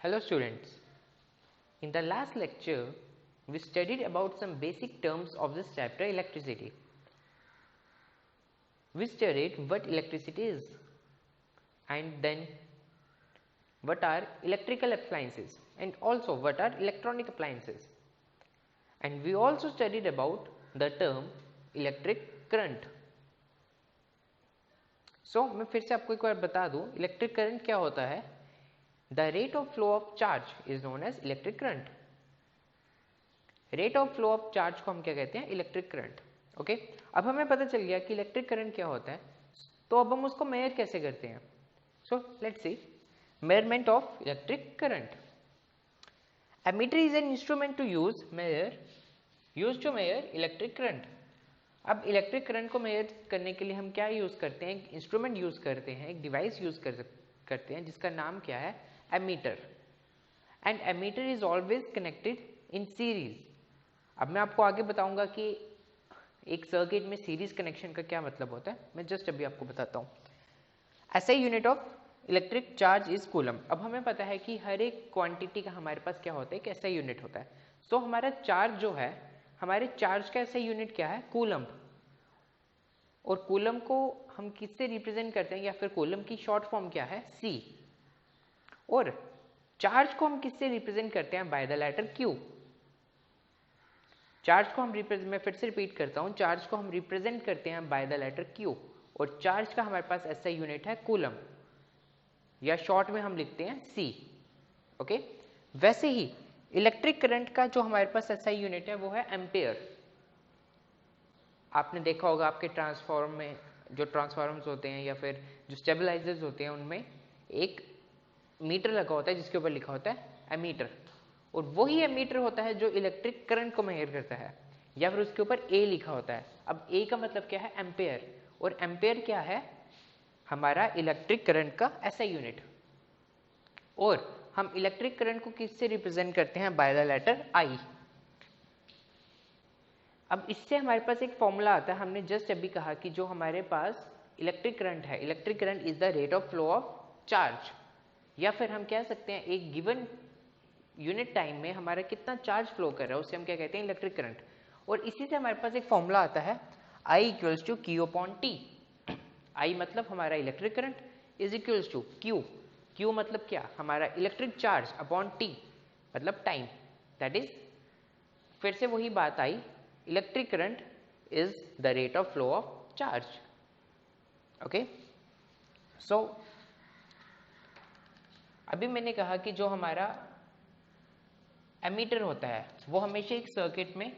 Hello students, in the last lecture we studied about some basic terms of this chapter electricity. We studied what electricity is and then what are electrical appliances and also what are electronic appliances, and we also studied about the term electric current. मैं फिर से आपको एक बार बता दूं electric current क्या होता है. The rate of flow of charge is known as electric current. Rate of flow of charge को हम क्या कहते हैं? Electric current. ओके, अब हमें पता चल गया कि इलेक्ट्रिक करंट क्या होता है, तो अब हम उसको मेजर कैसे करते हैं. So let's see measurement of electric current. Ammeter is an instrument to use to measure electric current. अब इलेक्ट्रिक करंट को मेजर करने के लिए हम क्या यूज करते हैं? एक इंस्ट्रूमेंट यूज करते हैं, एक डिवाइस यूज करते हैं जिसका नाम क्या है? Ammeter. And ammeter is always connected in series. अब मैं आपको आगे बताऊंगा कि एक सर्किट में सीरीज कनेक्शन का क्या मतलब होता है. मैं जस्ट अभी आपको बताता हूँ. ऐसा unit of electric charge is coulomb. अब हमें पता है कि हर एक क्वांटिटी का हमारे पास क्या होता है, एक ऐसा यूनिट होता है. सो हमारा चार्ज जो है, हमारे चार्ज का ऐसा यूनिट क्या है? कूलम. और कूलम को हम किससे रिप्रेजेंट करते हैं, या फिर कूलम की शॉर्ट फॉर्म क्या है? सी. और चार्ज को हम किससे रिप्रेजेंट करते हैं? By the letter Q. Charge को हम मैं फिर से रिपीट करता हूं, चार्ज को हम रिप्रेजेंट करते हैं बाय द लेटर क्यू. और चार्ज का हमारे पास ऐसा यूनिट है कूलम, या शॉर्ट में हम लिखते हैं सी. ओके, वैसे ही इलेक्ट्रिक करंट का जो हमारे पास ऐसा यूनिट है वो है एम्पेयर. आपने देखा होगा आपके ट्रांसफॉर्म में जो ट्रांसफॉर्मर्स होते हैं या फिर जो स्टेबलाइजर्स होते हैं उनमें एक मीटर लगा होता है जिसके ऊपर लिखा होता है एमीटर. और वही एमीटर होता है जो इलेक्ट्रिक करंट को मेजर करता है, या फिर उसके ऊपर ए लिखा होता है. अब ए का मतलब क्या है? एम्पेयर. और एम्पेयर क्या है? हमारा इलेक्ट्रिक करंट का ऐसा यूनिट. और हम इलेक्ट्रिक करंट को किससे रिप्रेजेंट करते हैं? बाय द लेटर आई. अब इससे हमारे पास एक फॉर्मूला आता है. हमने जस्ट अभी कहा कि जो हमारे पास इलेक्ट्रिक करंट है, electric current is the rate of flow of charge. या फिर हम कह सकते हैं एक गिवन यूनिट टाइम में हमारा कितना चार्ज फ्लो कर रहा है, उससे हम क्या कहते हैं? Electric current. और इसी से हमारे पास एक फॉर्मूला आता है I equals to Q upon T. I मतलब हमारा electric current is equals to Q. Q मतलब क्या? हमारा इलेक्ट्रिक चार्ज अपॉन T मतलब टाइम. दैट इज फिर से वही बात आई, electric current is the rate of flow of charge. Okay, so अभी मैंने कहा कि जो हमारा एमीटर होता है वो हमेशा एक सर्किट में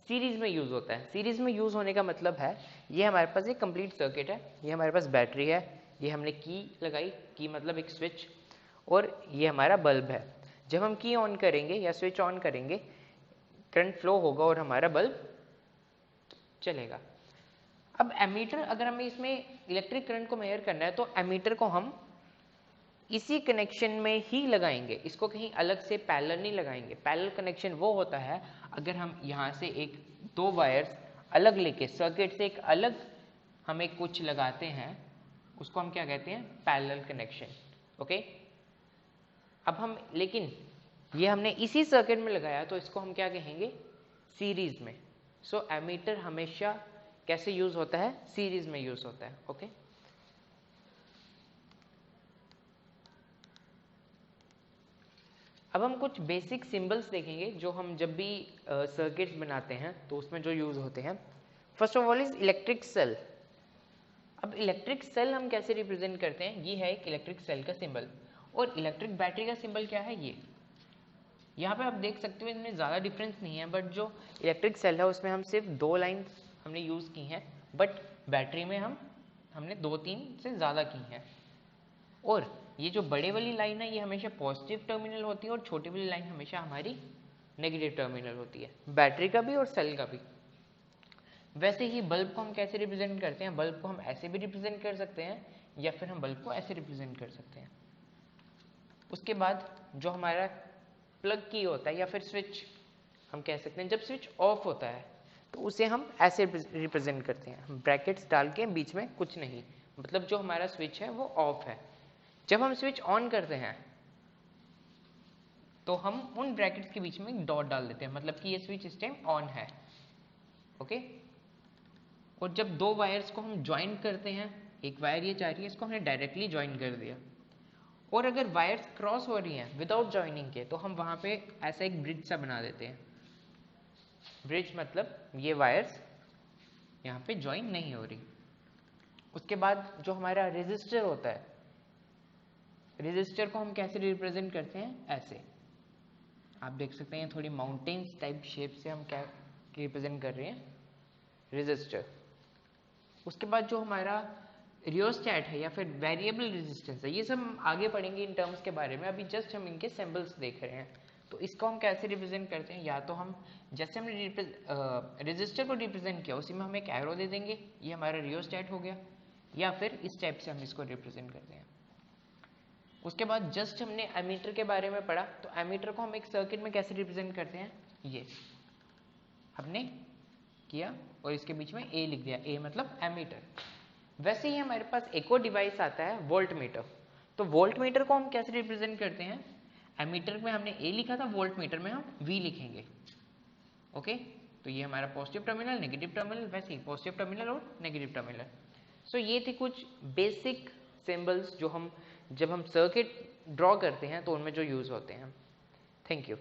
सीरीज में यूज होता है. सीरीज में यूज होने का मतलब है ये हमारे पास एक कंप्लीट सर्किट है, ये हमारे पास बैटरी है, ये हमने की लगाई, की मतलब एक स्विच, और ये हमारा बल्ब है. जब हम की ऑन करेंगे या स्विच ऑन करेंगे, करंट फ्लो होगा और हमारा बल्ब चलेगा. अब एमीटर, अगर हमें इसमें इलेक्ट्रिक करंट को मेजर करना है तो एमीटर को हम इसी कनेक्शन में ही लगाएंगे, इसको कहीं अलग से पैरेलल नहीं लगाएंगे. पैरेलल कनेक्शन वो होता है अगर हम यहाँ से एक दो वायर्स अलग लेके सर्किट से एक अलग हमें कुछ लगाते हैं, उसको हम क्या कहते हैं? Parallel connection. ओके, अब हम लेकिन ये हमने इसी सर्किट में लगाया तो इसको हम क्या कहेंगे? सीरीज में. सो एमीटर हमेशा कैसे यूज होता है? सीरीज में यूज होता है. ओके, अब हम कुछ बेसिक सिंबल्स देखेंगे जो हम जब भी सर्किट्स बनाते हैं तो उसमें जो यूज होते हैं. First of all is electric cell. अब इलेक्ट्रिक सेल हम कैसे रिप्रेजेंट करते हैं? ये है एक इलेक्ट्रिक सेल का सिंबल. और इलेक्ट्रिक बैटरी का सिंबल क्या है? ये यहाँ पे आप देख सकते हो, इनमें ज़्यादा डिफरेंस नहीं है, बट जो इलेक्ट्रिक सेल है उसमें हम सिर्फ दो लाइन हमने यूज़ की हैं, बट बैटरी में हमने दो तीन से ज़्यादा की हैं. और ये जो बड़े वाली लाइन है ये हमेशा पॉजिटिव टर्मिनल होती है और छोटी वाली लाइन हमेशा हमारी नेगेटिव टर्मिनल होती है, बैटरी का भी और सेल का भी. वैसे ही बल्ब को हम कैसे रिप्रेजेंट करते हैं? बल्ब को हम ऐसे भी रिप्रेजेंट कर सकते हैं या फिर हम बल्ब को ऐसे रिप्रेजेंट कर सकते हैं. उसके बाद जो हमारा प्लग की होता है या फिर स्विच, हम कह सकते हैं जब स्विच ऑफ होता है तो उसे हम ऐसे रिप्रेजेंट करते हैं, ब्रैकेट्स डाल के बीच में कुछ नहीं, मतलब जो हमारा स्विच है वो ऑफ है. जब हम स्विच ऑन करते हैं तो हम उन ब्रैकेट्स के बीच में एक डॉट डाल देते हैं, मतलब कि ये स्विच इस टाइम ऑन है। ओके, और जब दो वायर्स को हम ज्वाइन करते हैं, एक वायर ये जा रही है, इसको हमने डायरेक्टली ज्वाइन कर दिया, और अगर वायर्स क्रॉस हो रही हैं विदाउट ज्वाइनिंग के, तो हम वहाँ पे ऐसा एक ब्रिज सा बना देते हैं। ब्रिज मतलब ये वायर्स यहाँ पे ज्वाइन नहीं हो रही। उसके बाद जो हमारा रेजिस्टर होता है, रेजिस्टर को हम कैसे रिप्रेजेंट करते हैं, ऐसे आप देख सकते हैं थोड़ी माउंटेन्स टाइप शेप से हम क्या रिप्रेजेंट कर रहे हैं, रेजिस्टर। उसके बाद जो हमारा रियोस्टैट है या फिर वेरिएबल रेजिस्टेंस है, ये सब हम आगे पढ़ेंगे इन टर्म्स के बारे में, अभी जस्ट हम इनके सिंबल्स देख रहे हैं। तो इसको हम कैसे रिप्रेजेंट करते हैं, या तो हम जैसे हमने रेजिस्टर को रिप्रेजेंट किया उसी में हम एक एरो दे देंगे, ये हमारा रियोस्टैट हो गया, या फिर इस टाइप से हम इसको रिप्रेजेंट करते हैं। उसके बाद जस्ट हमने एमीटर के बारे में पढ़ा, तो एमीटर को हम एक सर्किट में कैसे रिप्रेजेंट करते हैं, ये हमने किया और इसके बीच में ए लिख दिया, ए मतलब एमीटर। वैसे ही हमारे पास एक और डिवाइस आता है वोल्ट मीटर। तो वोल्ट मीटर को हम कैसे रिप्रेजेंट करते हैं, एमीटर में हमने ए लिखा था, वोल्ट मीटर में हम वी लिखेंगे। ओके, तो ये हमारा पॉजिटिव टर्मिनल, नेगेटिव टर्मिनल, वैसे ही पॉजिटिव टर्मिनल और नेगेटिव टर्मिनल। सो ये थे कुछ बेसिक सिंबल्स जो हम जब हम सर्किट ड्रॉ करते हैं तो उनमें जो यूज होते हैं। Thank you.